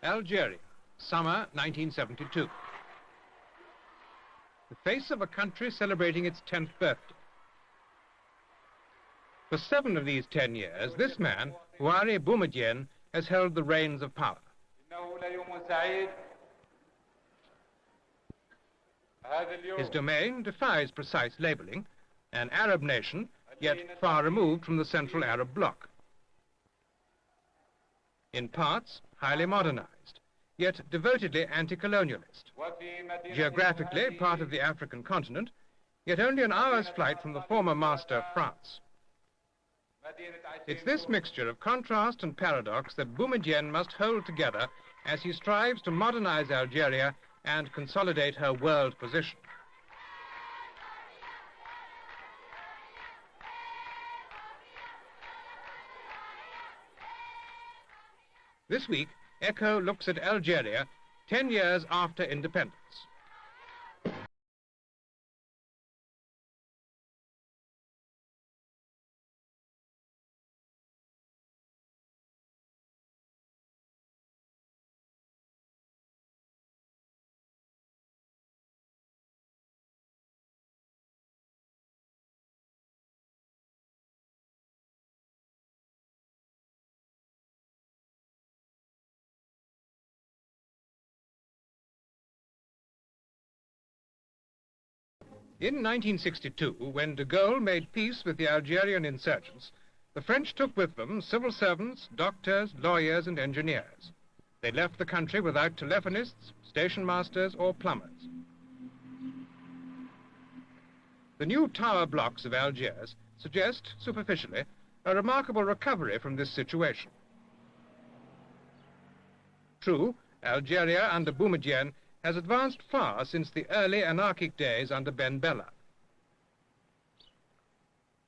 Algeria, summer 1972. The face of a country celebrating its 10th birthday. For 7 of these 10 years, this man, Hooari Boumédiene, has held the reins of power. His domain defies precise labeling, an Arab nation, yet far removed from the Central Arab bloc. In parts, highly modernized, yet devotedly anti-colonialist. Geographically, part of the African continent, yet only an hour's flight from the former master, France. It's this mixture of contrast and paradox that Boumédiene must hold together as he strives to modernize Algeria and consolidate her world position. This week, Echo looks at Algeria 10 years after independence. In 1962, when de Gaulle made peace with the Algerian insurgents, the French took with them civil servants, doctors, lawyers, and engineers. They left the country without telephonists, station masters, or plumbers. The new tower blocks of Algiers suggest, superficially, a remarkable recovery from this situation. True, Algeria under Boumédiene has advanced far since the early anarchic days under Ben Bella.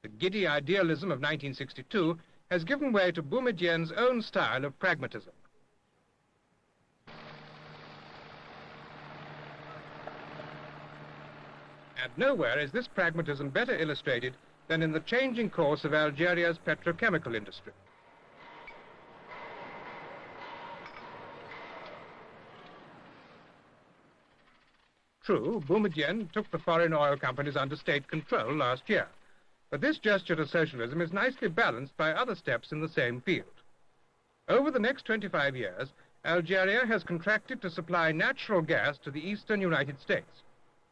The giddy idealism of 1962 has given way to Boumédiene's own style of pragmatism. And nowhere is this pragmatism better illustrated than in the changing course of Algeria's petrochemical industry. True, Boumédiene took the foreign oil companies under state control last year, but this gesture to socialism is nicely balanced by other steps in the same field. Over the next 25 years, Algeria has contracted to supply natural gas to the eastern United States,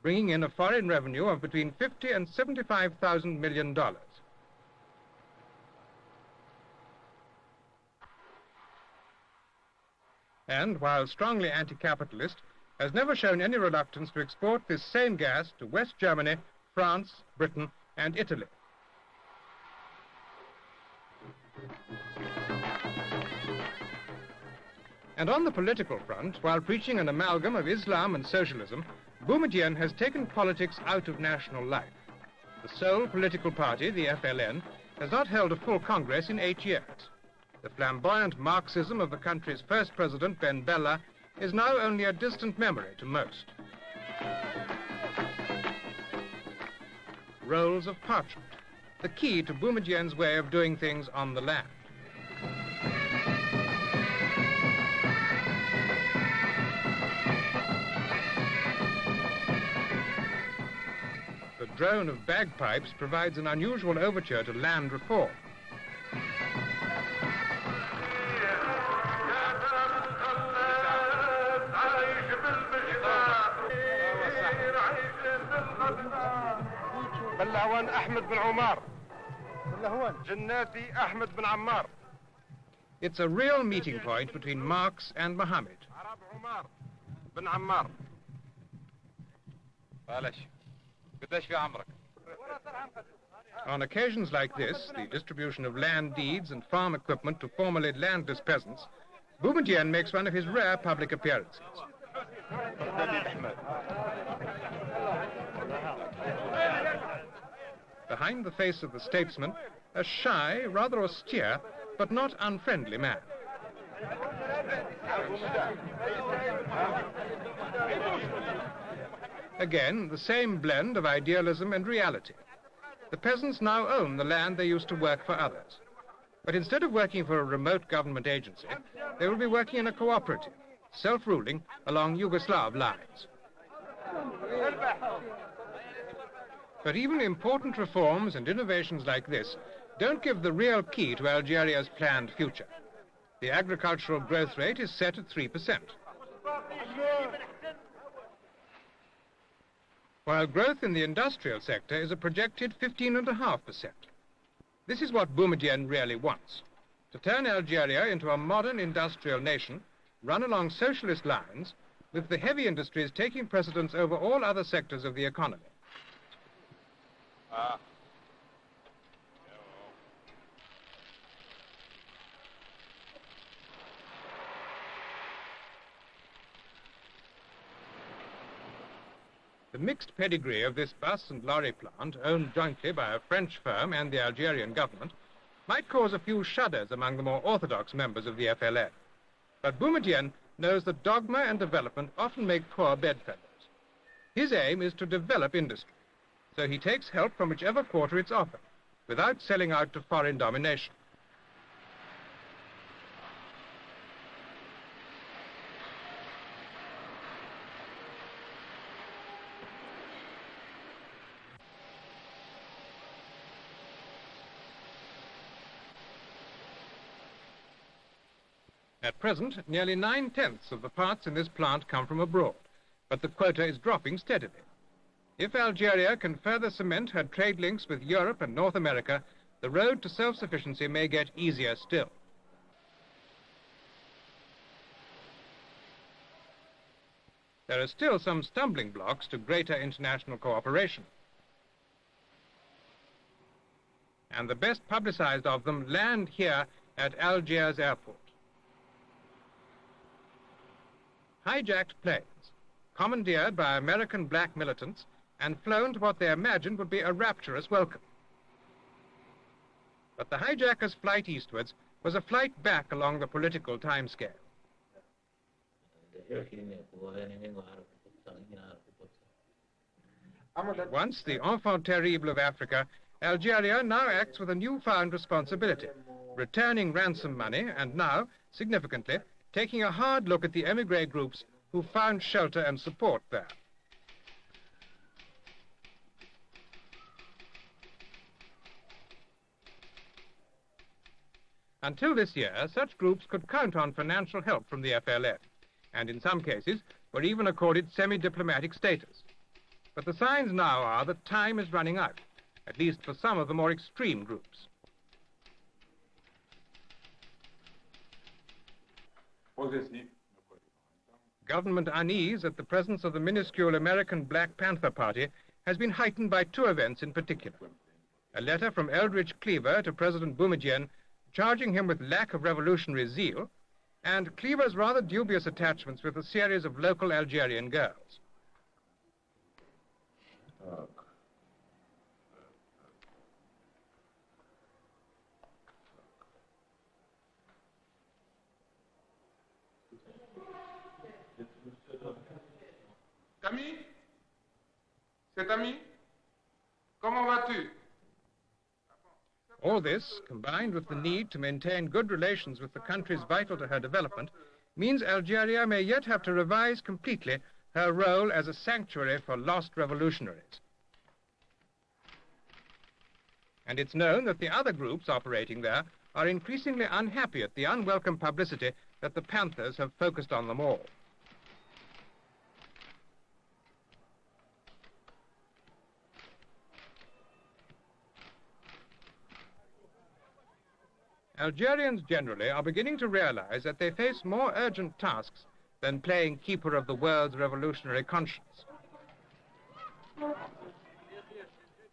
bringing in a foreign revenue of between $50 and $75,000 million. And while strongly anti-capitalist, has never shown any reluctance to export this same gas to West Germany, France, Britain, and Italy. And on the political front, while preaching an amalgam of Islam and socialism, Boumédiene has taken politics out of national life. The sole political party, the FLN, has not held a full Congress in 8 years. The flamboyant Marxism of the country's first president, Ben Bella, is now only a distant memory to most. Rolls of parchment, the key to Boumédiene's way of doing things on the land. The drone of bagpipes provides an unusual overture to land reform. بلهوان أحمد بن عمار جناتي أحمد بن عمار. It's a real meeting point between Marx and Mohammed. عمار بن عمار. معلش قديش في عمرك؟ On occasions like this, the distribution of land deeds and farm equipment to formerly landless peasants, Boumédiene makes one of his rare public appearances. Behind the face of the statesman, a shy, rather austere, but not unfriendly man. Again, the same blend of idealism and reality. The peasants now own the land they used to work for others. But instead of working for a remote government agency, they will be working in a cooperative, self-ruling along Yugoslav lines. But even important reforms and innovations like this don't give the real key to Algeria's planned future. The agricultural growth rate is set at 3%. While growth in the industrial sector is a projected 15.5%. This is what Boumédienne really wants, to turn Algeria into a modern industrial nation run along socialist lines, with the heavy industries taking precedence over all other sectors of the economy. The mixed pedigree of this bus and lorry plant, owned jointly by a French firm and the Algerian government, might cause a few shudders among the more orthodox members of the FLN. But Boumédienne knows that dogma and development often make poor bedfellows. His aim is to develop industry, so he takes help from whichever quarter it's offered, without selling out to foreign domination. At present, nearly 9/10 of the parts in this plant come from abroad, but the quota is dropping steadily. If Algeria can further cement her trade links with Europe and North America, the road to self-sufficiency may get easier still. There are still some stumbling blocks to greater international cooperation. And the best publicized of them land here at Algiers airport. Hijacked planes, commandeered by American black militants and flown to what they imagined would be a rapturous welcome. But the hijackers' flight eastwards was a flight back along the political timescale. Once the enfant terrible of Africa, Algeria now acts with a newfound responsibility, returning ransom money and now, significantly, taking a hard look at the emigre groups who found shelter and support there. Until this year, such groups could count on financial help from the FLN, and in some cases were even accorded semi-diplomatic status. But the signs now are that time is running out, at least for some of the more extreme groups. Government unease at the presence of the minuscule American Black Panther Party has been heightened by two events in particular. A letter from Eldridge Cleaver to President Boumédienne charging him with lack of revolutionary zeal, and Cleaver's rather dubious attachments with a series of local Algerian girls. Camille? C'est Ami? Comment vas-tu? All this, combined with the need to maintain good relations with the countries vital to her development, means Algeria may yet have to revise completely her role as a sanctuary for lost revolutionaries. And it's known that the other groups operating there are increasingly unhappy at the unwelcome publicity that the Panthers have focused on them all. Algerians generally are beginning to realize that they face more urgent tasks than playing keeper of the world's revolutionary conscience.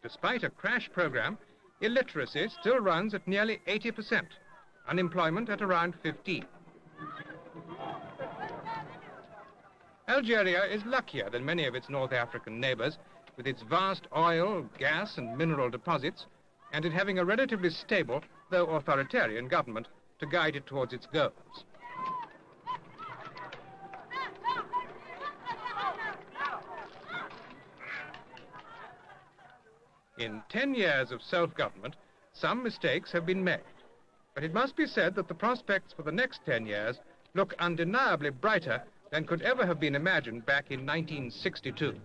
Despite a crash program, illiteracy still runs at nearly 80%, unemployment at around 15%. Algeria is luckier than many of its North African neighbors, with its vast oil, gas, and mineral deposits, and in having a relatively stable, though authoritarian government to guide it towards its goals. In 10 years of self-government, some mistakes have been made, but it must be said that the prospects for the next 10 years look undeniably brighter than could ever have been imagined back in 1962.